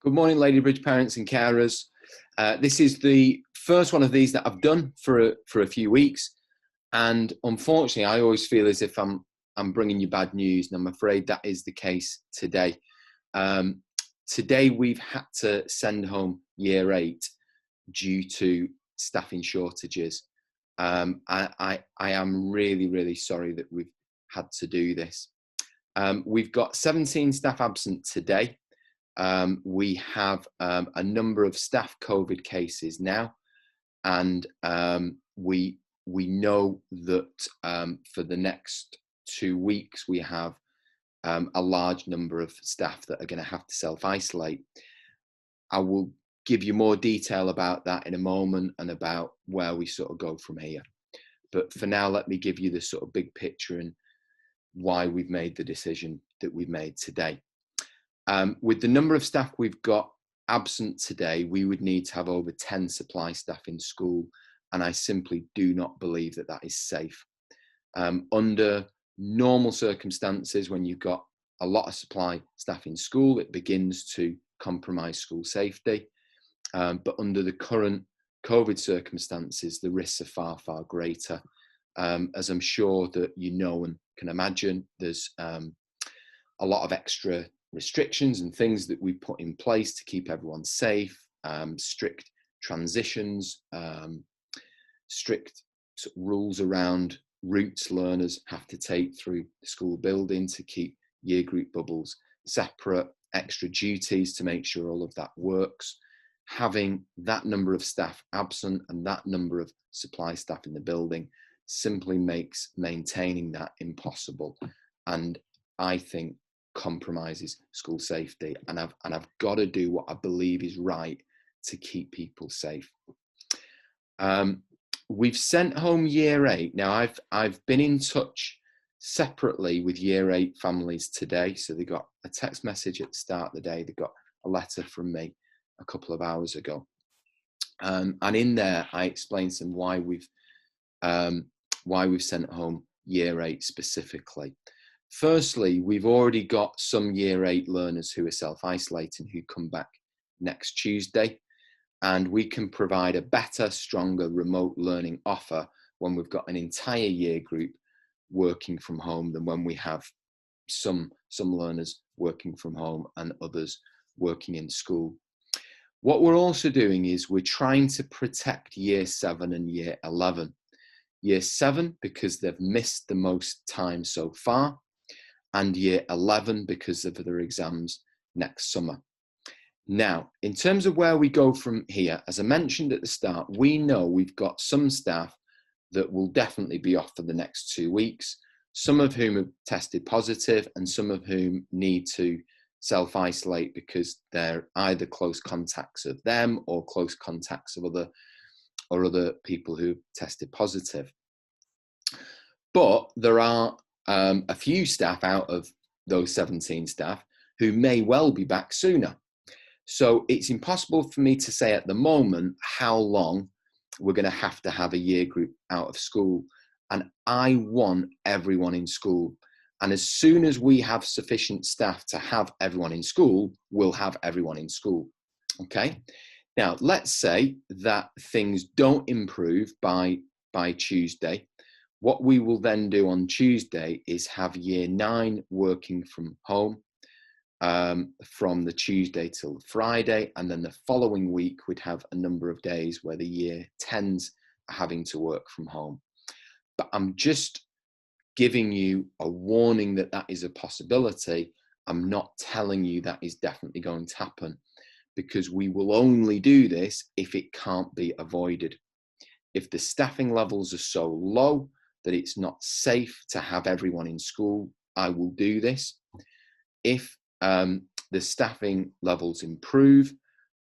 Good morning, Ladybridge parents and carers. This is the first one of these that I've done for a few weeks, and unfortunately, I always feel as if I'm bringing you bad news, and I'm afraid that is the case today. Today, we've had to send home Year 8 due to staffing shortages. I am really, really sorry that we've had to do this. We've got 17 staff absent today. We have a number of staff COVID cases now, and we know that for the next 2 weeks we have a large number of staff that are going to have to self-isolate. I will give you more detail about that in a moment and about where we sort of go from here. But for now, let me give you the sort of big picture and why we've made the decision that we've made today. With the number of staff we've got absent today, we would need to have over 10 supply staff in school, and I simply do not believe that that is safe. Under normal circumstances, when you've got a lot of supply staff in school, it begins to compromise school safety. But under the current COVID circumstances, the risks are far, far greater. As I'm sure that you know and can imagine, there's a lot of extra restrictions and things that we put in place to keep everyone safe, strict transitions, strict rules around routes learners have to take through the school building to keep year group bubbles separate, extra duties to make sure all of that works. Having that number of staff absent and that number of supply staff in the building simply makes maintaining that impossible, and I think compromises school safety, and I've got to do what I believe is right to keep people safe. We've sent home Year 8. Now I've been in touch separately with Year 8 families today, so they got a text message at the start of the day, they got a letter from me a couple of hours ago, and in there I explained to them why we've sent home Year 8 specifically. Firstly, we've already got some Year 8 learners who are self-isolating who come back next Tuesday, and we can provide a better, stronger remote learning offer when we've got an entire year group working from home than when we have some learners working from home and others working in school. What we're also doing is we're trying to protect Year 7 and Year 11. Year 7 because they've missed the most time so far, and Year 11 because of their exams next summer. Now, in terms of where we go from here, as I mentioned at the start, we know we've got some staff that will definitely be off for the next 2 weeks, some of whom have tested positive and some of whom need to self-isolate because they're either close contacts of them or close contacts of other people who tested positive. But there are a few staff out of those 17 staff who may well be back sooner. So it's impossible for me to say at the moment how long we're going to have a year group out of school. And I want everyone in school. And as soon as we have sufficient staff to have everyone in school, we'll have everyone in school. Okay. Now, let's say that things don't improve by Tuesday. What we will then do on Tuesday is have Year 9 working from home from the Tuesday till Friday, and then the following week we'd have a number of days where the Year 10s are having to work from home. But I'm just giving you a warning that that is a possibility. I'm not telling you that is definitely going to happen, because we will only do this if it can't be avoided. If the staffing levels are so low that it's not safe to have everyone in school, I will do this. If the staffing levels improve,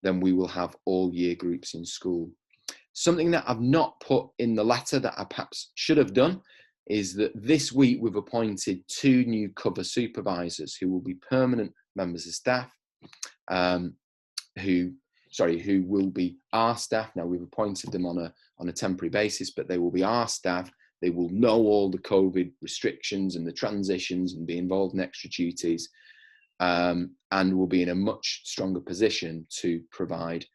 then we will have all year groups in school. Something that I've not put in the letter that I perhaps should have done is that this week we've appointed 2 new cover supervisors who will be permanent members of staff, who will be our staff. Now, we've appointed them on a temporary basis, but they will be our staff. They will know all the COVID restrictions and the transitions and be involved in extra duties. and will be in a much stronger position to provide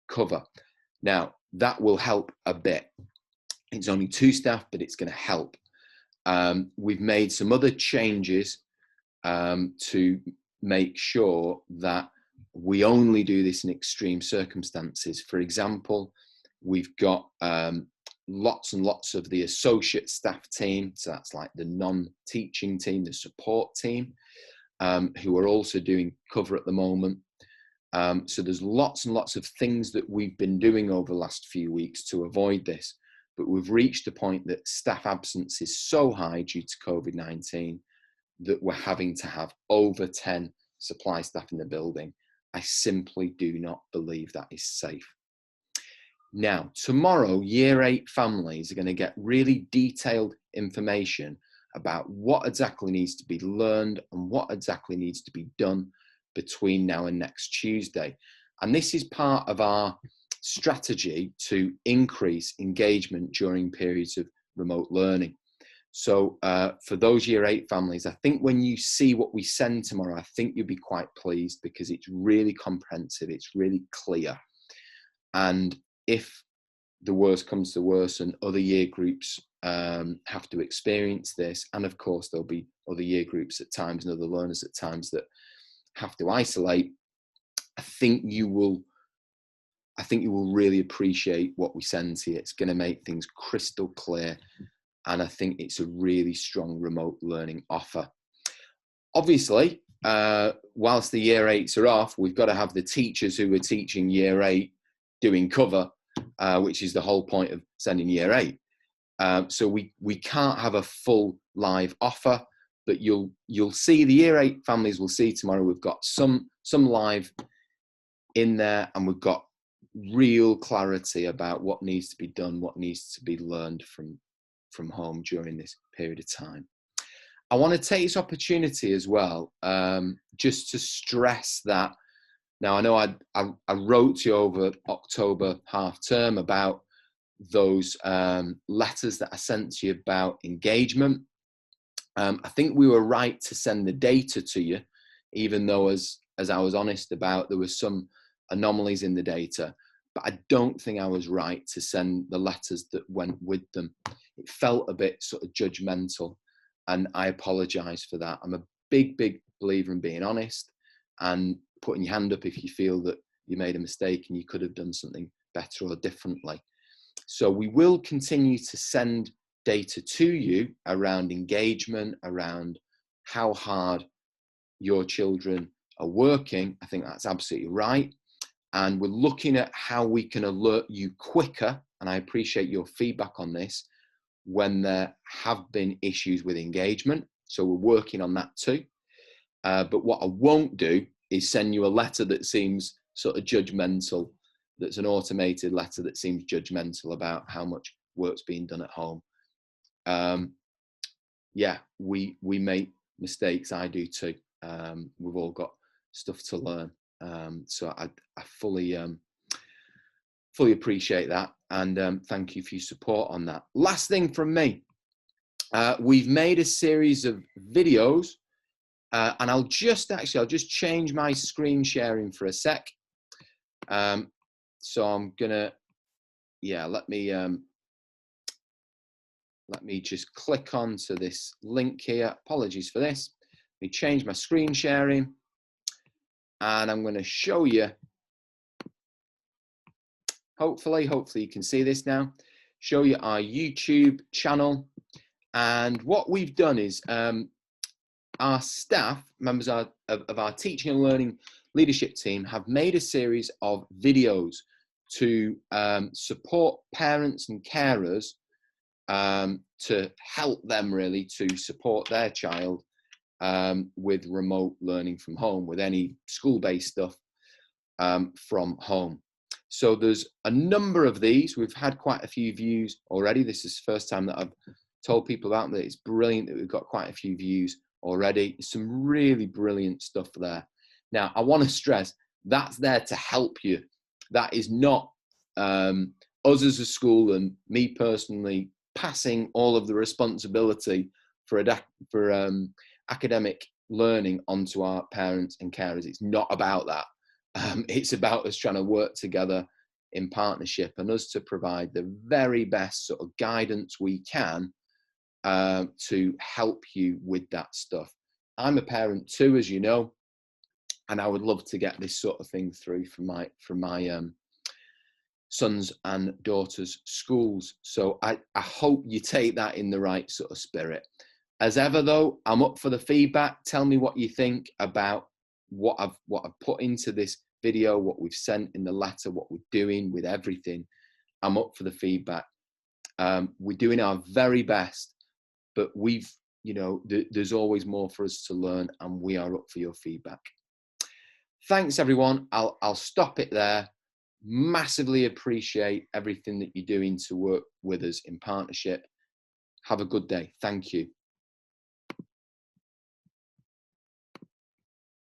cover. Now, that will help a bit. It's only 2 staff, but it's going to help. We've made some other changes to make sure that we only do this in extreme circumstances. For example, we've got lots and lots of the associate staff team, so that's like the non-teaching team, the support team, who are also doing cover at the moment. So there's lots and lots of things that we've been doing over the last few weeks to avoid this, but we've reached a point that staff absence is so high due to COVID-19 that we're having to have over 10 supply staff in the building. I simply do not believe that is safe. Now, tomorrow, Year 8 families are going to get really detailed information about what exactly needs to be learned and what exactly needs to be done between now and next Tuesday. And this is part of our strategy to increase engagement during periods of remote learning. So for those Year 8 families, I think when you see what we send tomorrow, I think you'll be quite pleased because it's really comprehensive, it's really clear. And if the worst comes to worse and other year groups have to experience this, and of course there'll be other year groups at times and other learners at times that have to isolate, I think you will really appreciate what we send to you. It's going to make things crystal clear, and I think it's a really strong remote learning offer. Obviously, whilst the Year 8s are off, we've got to have the teachers who are teaching Year 8 doing cover, which is the whole point of sending Year 8. So we can't have a full live offer, but you'll see the Year 8 families will see tomorrow. We've got some live in there, and we've got real clarity about what needs to be done, what needs to be learned from home during this period of time. I want to take this opportunity as well, just to stress that. Now, I know I wrote to you over October half term about those letters that I sent to you about engagement. I think we were right to send the data to you, even though, as I was honest about, there were some anomalies in the data, but I don't think I was right to send the letters that went with them. It felt a bit sort of judgmental, and I apologize for that. I'm a big believer in being honest and putting your hand up if you feel that you made a mistake and you could have done something better or differently. So we will continue to send data to you around engagement, around how hard your children are working. I think that's absolutely right. And we're looking at how we can alert you quicker, and I appreciate your feedback on this, when there have been issues with engagement. So we're working on that too. But what I won't do is send you a letter that seems sort of judgmental, that's an automated letter that seems judgmental about how much work's being done at home. Yeah, we make mistakes. I do too. We've all got stuff to learn. So I fully appreciate that, and thank you for your support on that. Last thing from me, we've made a series of videos, and I'll just change my screen sharing for a sec. So I'm gonna, let me just click onto this link here. Apologies for this. Let me change my screen sharing, and I'm going to show you. Hopefully you can see this now. Show you our YouTube channel, and what we've done is our staff, members of our teaching and learning leadership team, have made a series of videos to support parents and carers, to help them really to support their child with remote learning from home, with any school-based stuff from home. So there's a number of these. We've had quite a few views already. This is the first time that I've told people about that. It's brilliant that we've got quite a few views already. Some really brilliant stuff there. Now, I want to stress that's there to help you. That is not us as a school and me personally passing all of the responsibility for academic learning onto our parents and carers. It's not about that. It's about us trying to work together in partnership and us to provide the very best sort of guidance we can to help you with that stuff. I'm a parent too, as you know, and I would love to get this sort of thing through from my sons and daughters' schools. So I hope you take that in the right sort of spirit. As ever, though, I'm up for the feedback. Tell me what you think about what I've put into this video, what we've sent in the letter, what we're doing with everything. I'm up for the feedback. We're doing our very best, but there's always more for us to learn, and we are up for your feedback. Thanks, everyone. I'll stop it there. Massively appreciate everything that you're doing to work with us in partnership. Have a good day. Thank you.